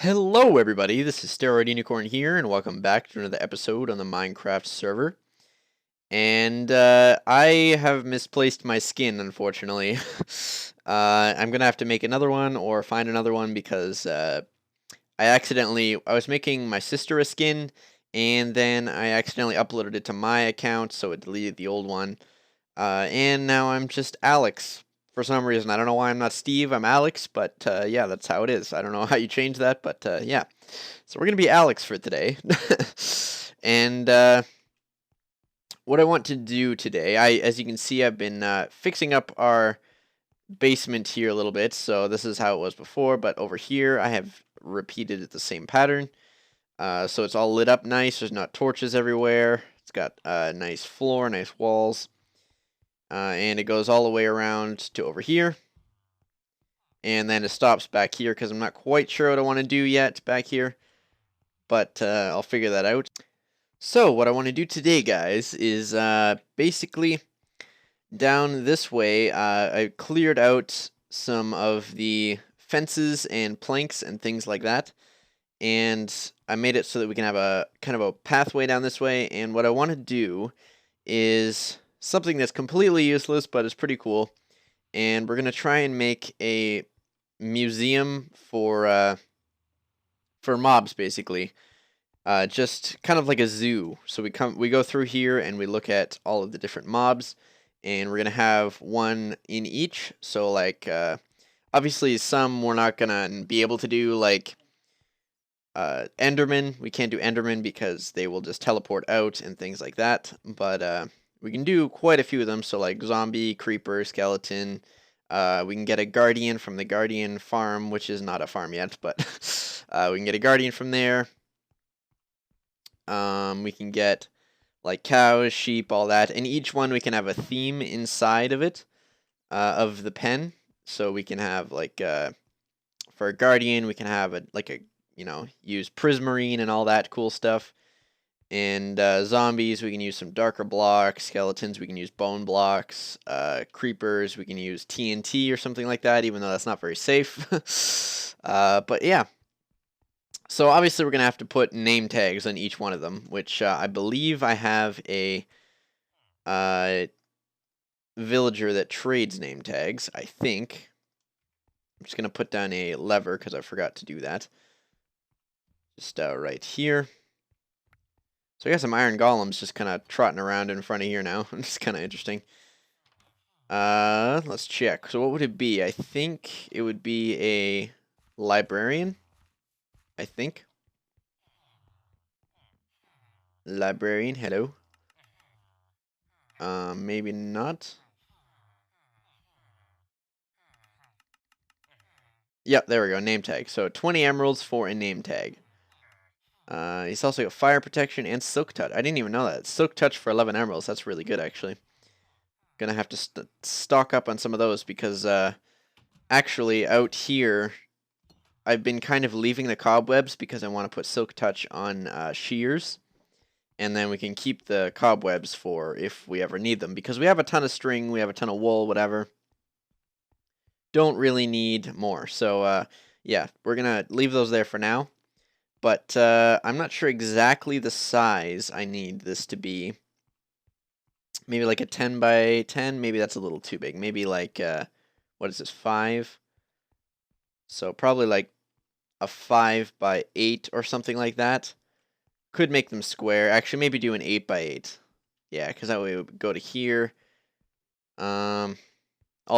Hello everybody, this is SteroidUnicorn here, and welcome back to another episode on the Minecraft server. And I have misplaced my skin, unfortunately. I'm gonna have to make another one or find another one because I was making my sister a skin, and then I accidentally uploaded it to my account, so it deleted the old one. And now I'm just Alex for some reason. I don't know why I'm not Steve. I'm Alex, but yeah, that's how it is. I don't know how you change that, but yeah. So we're gonna be Alex for today. And what I want to do today, as you can see, I've been fixing up our basement here a little bit. So this is how it was before, but over here I have repeated it the same pattern. So it's all lit up nice. There's not torches everywhere. It's got a nice floor, nice walls. And it goes all the way around to over here. And then it stops back here because I'm not quite sure what I want to do yet back here. But I'll figure that out. So what I want to do today, guys, is basically down this way, I cleared out some of the fences and planks and things like that. And I made it so that we can have a kind of a pathway down this way. And what I want to do is something that's completely useless, but is pretty cool. And we're going to try and make a museum for mobs, basically. Just kind of like a zoo. So we go through here and we look at all of the different mobs, and we're gonna have one in each. So like obviously some we're not gonna be able to do, like Enderman. We can't do Enderman because they will just teleport out and things like that. But we can do quite a few of them. So like zombie, creeper, skeleton. We can get a guardian from the guardian farm, which is not a farm yet, but we can get a guardian from there. We can get like cows, sheep, all that, and each one we can have a theme inside of it, of the pen. So we can have like for a guardian, we can have use prismarine and all that cool stuff. And zombies, we can use some darker blocks. Skeletons, we can use bone blocks. Creepers, we can use TNT or something like that, even though that's not very safe. But yeah. So obviously we're going to have to put name tags on each one of them, which I believe I have a villager that trades name tags, I think. I'm just going to put down a lever because I forgot to do that. Just right here. So I got some iron golems just kind of trotting around in front of here now. It's kind of interesting. Let's check. So what would it be? I think it would be a librarian. I think. Librarian, hello. Maybe not. Yep, there we go, name tag. So 20 emeralds for a name tag. He's also got fire protection and silk touch. I didn't even know that. Silk touch for 11 emeralds. That's really good, actually. Gonna have to stock up on some of those because actually out here I've been kind of leaving the cobwebs because I want to put silk touch on shears. And then we can keep the cobwebs for if we ever need them. Because we have a ton of string, we have a ton of wool, whatever. Don't really need more. So, yeah, we're going to leave those there for now. But I'm not sure exactly the size I need this to be. Maybe like a 10 by 10. Maybe that's a little too big. Maybe like, what is this, 5? So probably like a 5 by 8 or something like that. Could make them square. Actually, maybe do an 8 by 8. Yeah, because that way we would go to here. Although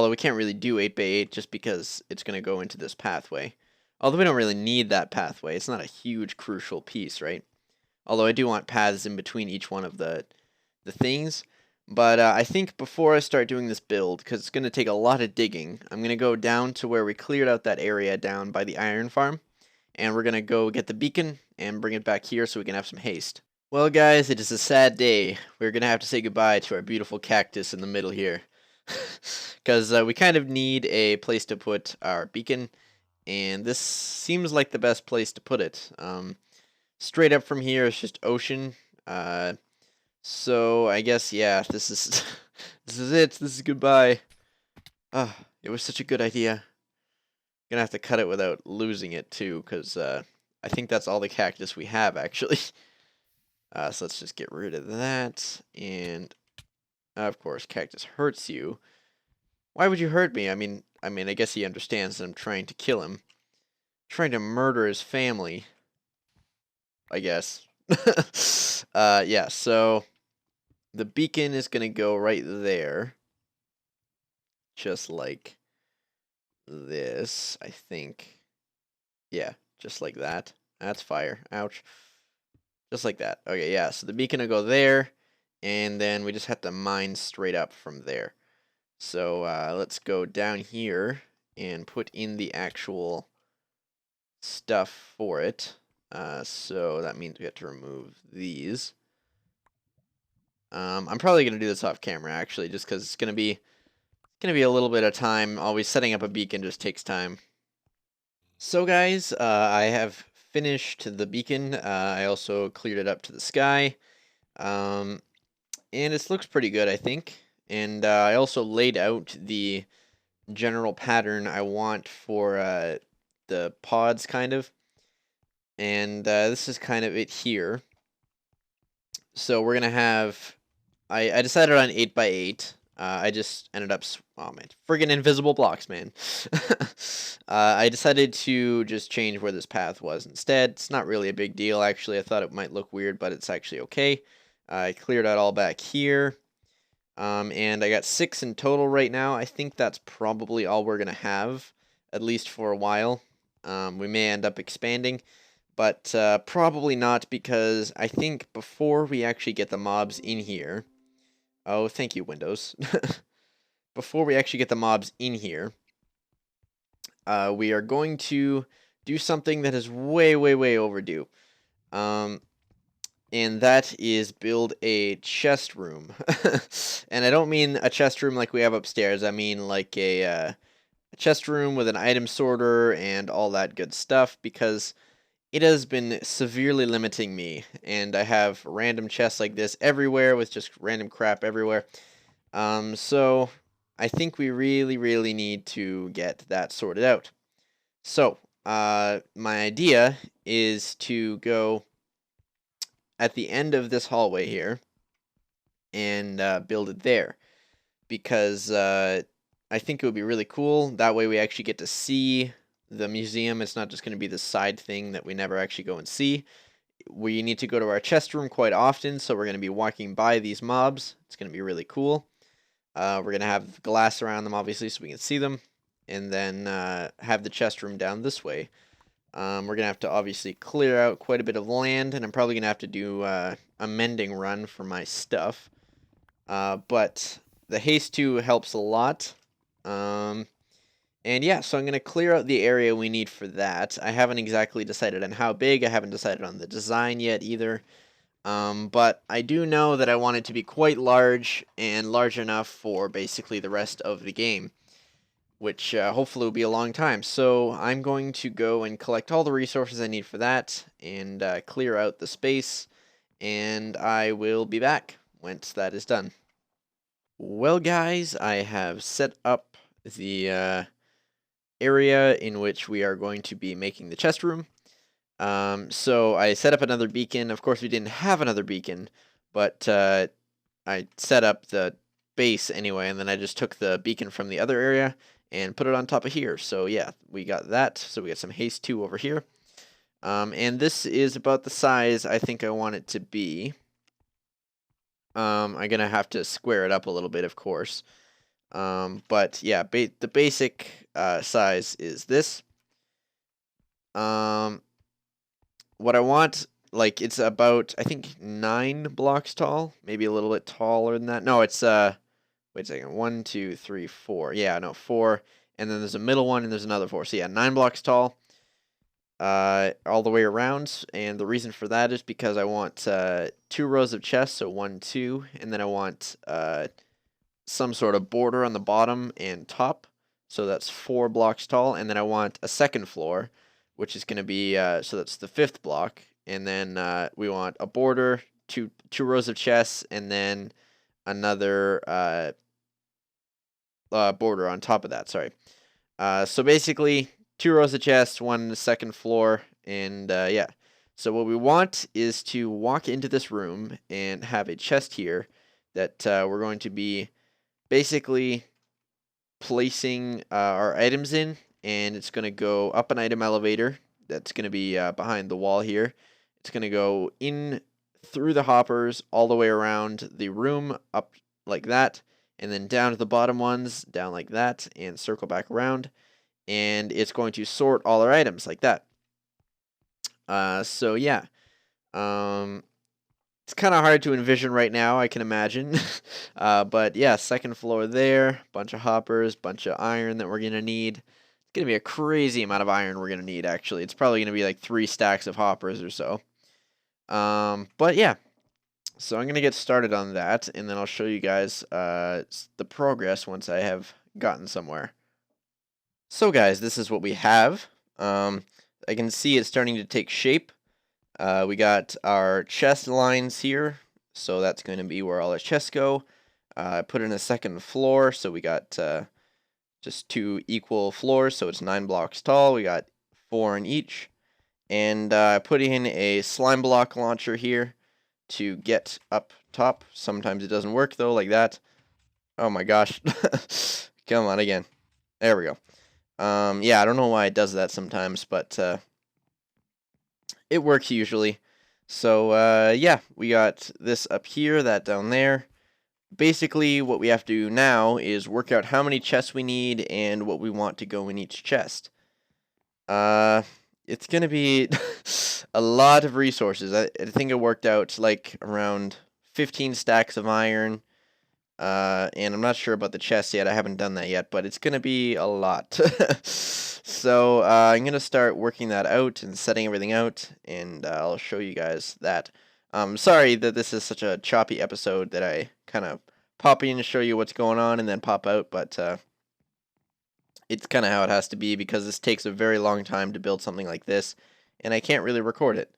we can't really do 8 by 8 just because it's going to go into this pathway. Although we don't really need that pathway. It's not a huge crucial piece, right? Although I do want paths in between each one of the things. But I think before I start doing this build, because it's going to take a lot of digging, I'm going to go down to where we cleared out that area down by the iron farm. And we're going to go get the beacon and bring it back here so we can have some haste. Well, guys, it is a sad day. We're going to have to say goodbye to our beautiful cactus in the middle here. Because we kind of need a place to put our beacon. And this seems like the best place to put it. Straight up from here is just ocean. So I guess, yeah, this is this is it. This is goodbye. It was such a good idea. Gonna have to cut it without losing it too, because I think that's all the cactus we have actually. So let's just get rid of that, and of course, cactus hurts you. Why would you hurt me? I guess he understands that I'm trying to kill him, trying to murder his family. I guess. Yeah. So the beacon is gonna go right there, just like this, I think. Yeah, just like that. That's fire. Ouch. Just like that. Okay, yeah, so the beacon will go there, and then we just have to mine straight up from there. So let's go down here and put in the actual stuff for it. So that means we have to remove these. I'm probably going to do this off camera, actually, just because it's going to be a little bit of time. Always setting up a beacon just takes time. So guys, I have finished the beacon. I also cleared it up to the sky. And it looks pretty good, I think. And I also laid out the general pattern I want for the pods, kind of. And this is kind of it here. So we're going to have... I decided on 8x8. I just ended up... Oh, man. Friggin' invisible blocks, man. I decided to just change where this path was instead. It's not really a big deal, actually. I thought it might look weird, but it's actually okay. I cleared out all back here. And I got 6 in total right now. I think that's probably all we're going to have, at least for a while. We may end up expanding, but probably not, because I think before we actually get the mobs in here... Oh, thank you, Windows. Before we actually get the mobs in here, we are going to do something that is way, way, way overdue. And that is build a chest room. And I don't mean a chest room like we have upstairs. I mean like a chest room with an item sorter and all that good stuff, because it has been severely limiting me, and I have random chests like this everywhere with just random crap everywhere. So I think we really, really need to get that sorted out. So my idea is to go at the end of this hallway here and build it there, because I think it would be really cool. That way we actually get to see the museum. It's not just going to be this side thing that we never actually go and see. We need to go to our chest room quite often, so we're going to be walking by these mobs. It's going to be really cool. We're going to have glass around them, obviously, so we can see them. And then have the chest room down this way. We're going to have to obviously clear out quite a bit of land, and I'm probably going to have to do a mending run for my stuff. But the haste 2 helps a lot. And yeah, so I'm going to clear out the area we need for that. I haven't exactly decided on how big. I haven't decided on the design yet either. But I do know that I want it to be quite large, and large enough for basically the rest of the game, which hopefully will be a long time. So I'm going to go and collect all the resources I need for that, and clear out the space, and I will be back once that is done. Well, guys, I have set up the area in which we are going to be making the chest room. So I set up another beacon. Of course, we didn't have another beacon, but I set up the base anyway, and then I just took the beacon from the other area and put it on top of here. So yeah, we got that. So we got some haste 2 over here. And this is about the size I think I want it to be. I'm going to have to square it up a little bit, of course. But yeah, the basic size is this. What I want, like, it's about, I think, 9 blocks tall, maybe a little bit taller than that. No, it's, wait a second, 1, 2, 3, 4. Yeah, no, 4, and then there's a middle one, and there's another 4. So yeah, 9 blocks tall, all the way around, and the reason for that is because I want 2 rows of chests, so 1, 2, and then I want some sort of border on the bottom and top, so that's 4 blocks tall, and then I want a second floor, which is going to be, so that's the 5th block, and then we want a border, two rows of chests, and then another border on top of that, sorry. So basically, 2 rows of chests, one on the second floor, and yeah. So what we want is to walk into this room and have a chest here that we're going to be basically placing our items in, and it's going to go up an item elevator that's going to be behind the wall here. It's going to go in through the hoppers all the way around the room up like that, and then down to the bottom ones, down like that, and circle back around, and it's going to sort all our items like that. So yeah, it's kind of hard to envision right now, I can imagine. But yeah, second floor there, bunch of hoppers, bunch of iron that we're gonna need. It's gonna be a crazy amount of iron we're gonna need, actually. It's probably gonna be like 3 stacks of hoppers or so. But yeah, so I'm gonna get started on that, and then I'll show you guys the progress once I have gotten somewhere. So guys, this is what we have. I can see it's starting to take shape. We got our chest lines here, so that's going to be where all our chests go. I put in a second floor, so we got just 2 equal floors, so it's 9 blocks tall. We got 4 in each. And I put in a slime block launcher here to get up top. Sometimes it doesn't work though, like that. Oh my gosh. Come on again. There we go. Yeah, I don't know why it does that sometimes, but it works usually. So yeah, we got this up here, that down there. Basically, what we have to do now is work out how many chests we need and what we want to go in each chest. It's gonna be a lot of resources. I think it worked out like around 15 stacks of iron. And I'm not sure about the chest yet. I haven't done that yet, but it's gonna be a lot. So I'm gonna start working that out and setting everything out, and I'll show you guys that. Sorry that this is such a choppy episode that I kind of pop in to show you what's going on and then pop out, but it's kind of how it has to be because this takes a very long time to build something like this, and I can't really record it.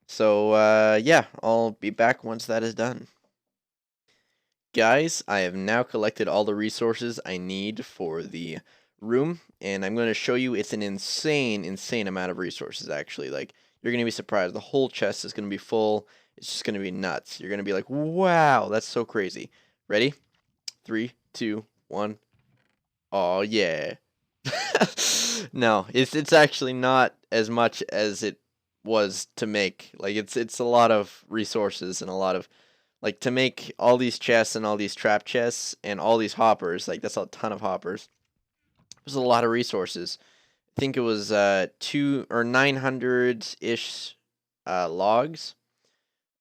So yeah, I'll be back once that is done. Guys, I have now collected all the resources I need for the room, and I'm going to show you it's an insane amount of resources, actually. Like, you're going to be surprised. The whole chest is going to be full. It's just going to be nuts. You're going to be like, wow, that's so crazy. Ready? 3, 2, 1. Oh yeah. No, it's actually not as much as it was to make. Like, it's a lot of resources and a lot of, like, to make all these chests and all these trap chests and all these hoppers. Like, that's a ton of hoppers. There's a lot of resources. I think it was 2 or 900-ish logs,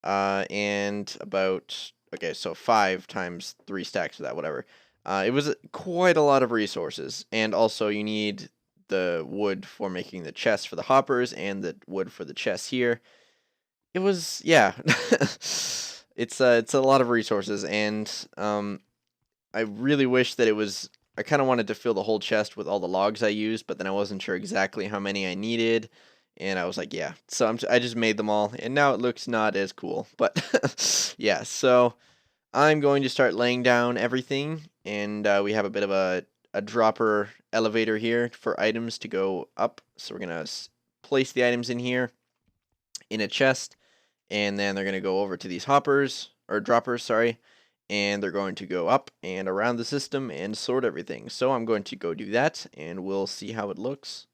and about, okay, so 5 times 3 stacks of that, whatever. It was quite a lot of resources, and also you need the wood for making the chests for the hoppers and the wood for the chests here. It was, yeah, it's a lot of resources, and I really wish that it was. I kind of wanted to fill the whole chest with all the logs I used, but then I wasn't sure exactly how many I needed, and I was like, yeah. So I just made them all, and now it looks not as cool. But yeah, so I'm going to start laying down everything, and we have a bit of a dropper elevator here for items to go up. So we're going to place the items in here in a chest, and then they're going to go over to these hoppers, or droppers, sorry, and they're going to go up and around the system and sort everything. So I'm going to go do that, and we'll see how it looks.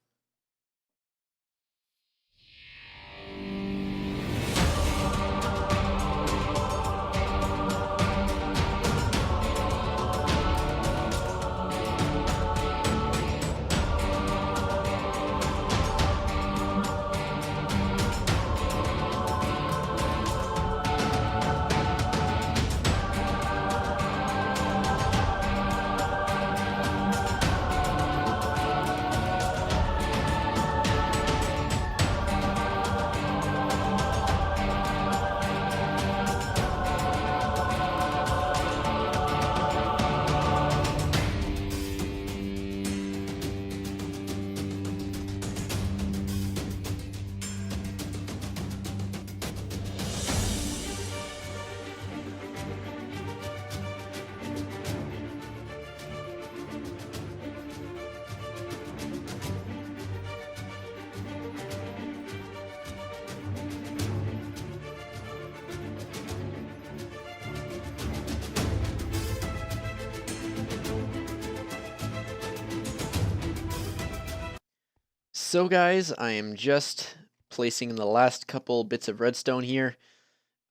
So guys, I am just placing the last couple bits of redstone here.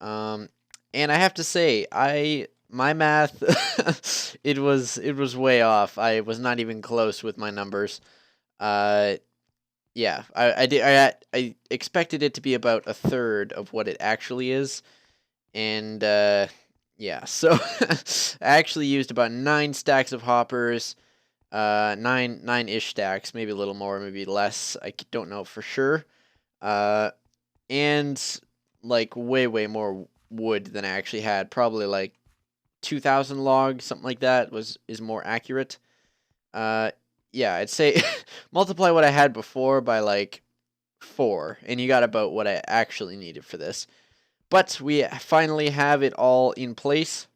Um, and I have to say, my math it was way off. I was not even close with my numbers. Uh, yeah, I expected it to be about a third of what it actually is, and yeah, so I actually used about 9 stacks of hoppers, nine-ish stacks, maybe a little more, maybe less. Don't know for sure. Uh, and like way more wood than I actually had. Probably like 2,000 logs, something like that is more accurate. Uh, yeah, I'd say multiply what I had before by like 4, and you got about what I actually needed for this. But we finally have it all in place.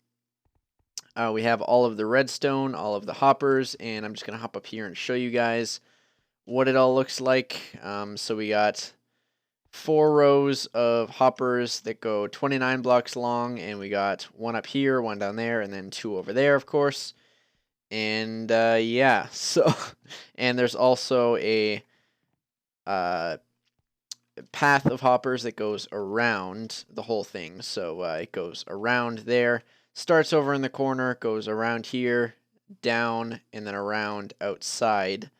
We have all of the redstone, all of the hoppers, and I'm just gonna hop up here and show you guys what it all looks like. So we got 4 rows of hoppers that go 29 blocks long, and we got one up here, one down there, and then 2 over there, of course. And yeah, so and there's also a path of hoppers that goes around the whole thing. So it goes around there, starts over in the corner, goes around here, down, and then around outside.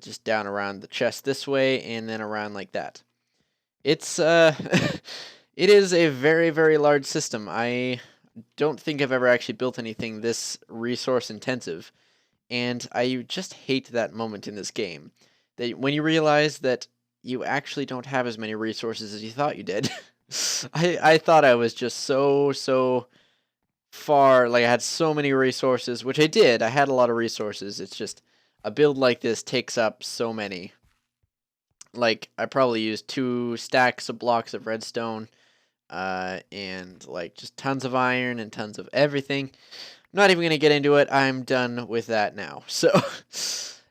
Just down around the chest this way, and then around like that. It's it is a very large system. I don't think I've ever actually built anything this resource intensive, and I just hate that moment in this game, that when you realize that you actually don't have as many resources as you thought you did. I thought I was just so far, like I had so many resources, which I did. I had a lot of resources. It's just a build like this takes up so many. Like, I probably used 2 stacks of blocks of redstone, and like just tons of iron and tons of everything. I'm not even going to get into it. I'm done with that now. So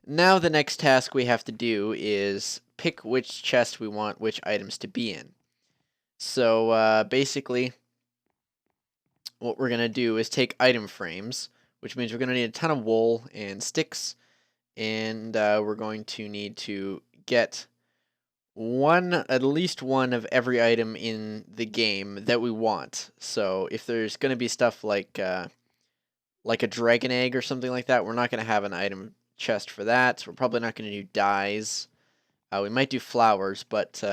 now the next task we have to do is pick which chest we want which items to be in. So basically what we're going to do is take item frames, which means we're going to need a ton of wool and sticks, and we're going to need to get at least one of every item in the game that we want. So if there's going to be stuff like a dragon egg or something like that, we're not going to have an item chest for that. We're probably not going to do dyes. We might do flowers, but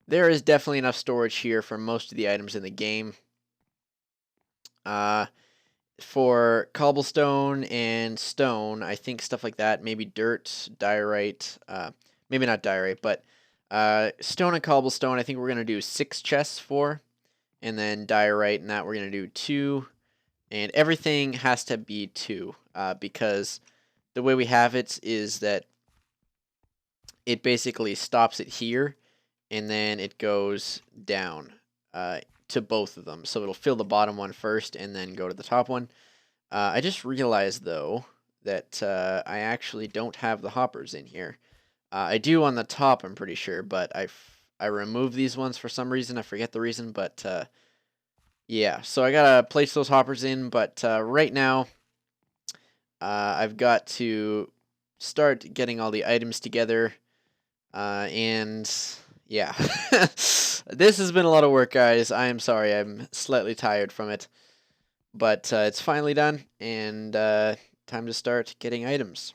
there is definitely enough storage here for most of the items in the game. For cobblestone and stone, I think stuff like that, maybe dirt, diorite, maybe not diorite, but stone and cobblestone, I think we're going to do 6 chests for, and then diorite and that we're going to do 2, and everything has to be 2, because the way we have it is that it basically stops it here, and then it goes down to both of them. So it'll fill the bottom one first, and then go to the top one. I just realized, though, that I actually don't have the hoppers in here. I do on the top, I'm pretty sure, but I removed these ones for some reason. I forget the reason, but yeah. So I gotta place those hoppers in, but right now I've got to start getting all the items together, and yeah. This has been a lot of work, guys. I am sorry. I'm slightly tired from it, but it's finally done, and time to start getting items.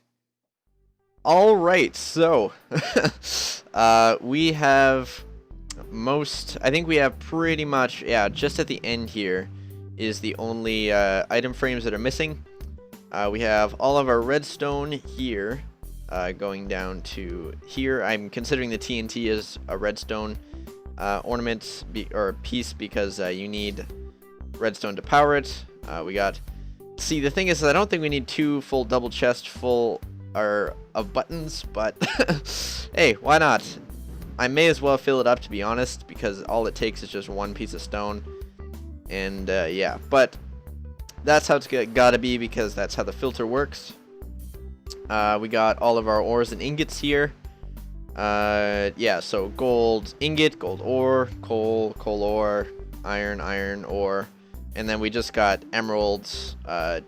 All right, so we have I think we have pretty much, yeah, just at the end here is the only item frames that are missing. We have all of our redstone here, going down to here. I'm considering the TNT as a redstone ornament or piece because you need redstone to power it. See, the thing is, I don't think we need 2 full double chests full of buttons, but hey, why not? I may as well fill it up, to be honest, because all it takes is just 1 piece of stone, and yeah, but that's how it's gotta be, because that's how the filter works. We got all of our ores and ingots here. Yeah, so gold ingot, gold ore, coal ore, iron ore, and then we just got emeralds,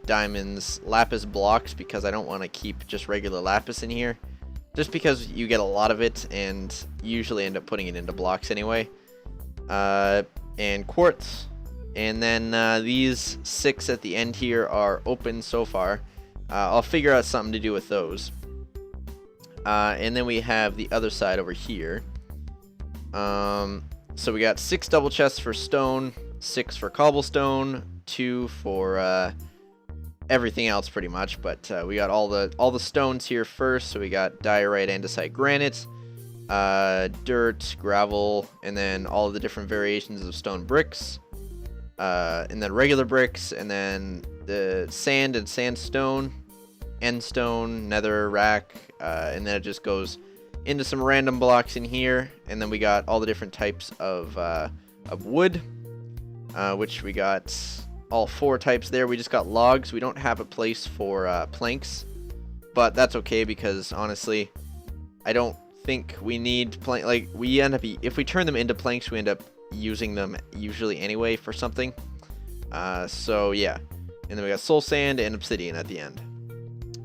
diamonds, lapis blocks, because I don't want to keep just regular lapis in here. just because you get a lot of it and you usually end up putting it into blocks anyway. And quartz. And then these 6 at the end here are open so far. I'll figure out something to do with those. And then we have the other side over here. So we got 6 double chests for stone, 6 for cobblestone, 2 for everything else pretty much. But we got all the stones here first. So we got diorite, andesite, granite, dirt, gravel, and then all of the different variations of stone bricks, and then regular bricks, and then the sand and sandstone, endstone, nether rack, and then it just goes into some random blocks in here. And then we got all the different types of wood, which we got all 4 types there. We just got logs. We don't have a place for planks, but that's okay because honestly, I don't think we need plank. Like, we end up, if we turn them into planks, we end up using them usually anyway for something. So yeah, and then we got soul sand and obsidian at the end.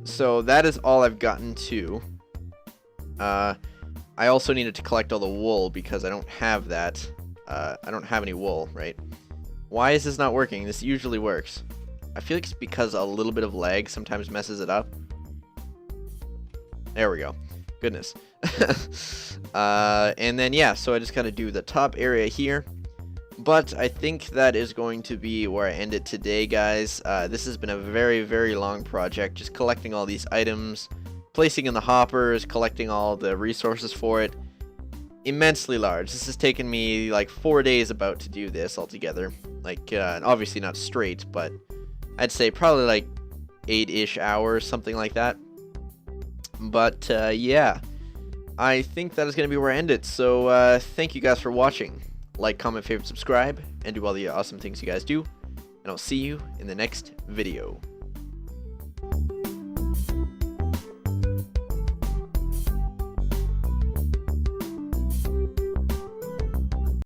So that is all I've gotten to. I also needed to collect all the wool because I don't have that. I don't have any wool, right? Why is this not working? This usually works. I feel like it's because a little bit of lag sometimes messes it up. There we go. Goodness. And then yeah, so I just kind of do the top area here. But I think that is going to be where I end it today, guys. This has been a very, very long project, just collecting all these items, placing in the hoppers, collecting all the resources for it. Immensely large. This has taken me like 4 days about to do this altogether. Like, obviously not straight, but I'd say probably like 8-ish hours, something like that. But yeah, I think that is going to be where I end it. So thank you guys for watching. Like, comment, favorite, subscribe, and do all the awesome things you guys do. And I'll see you in the next video.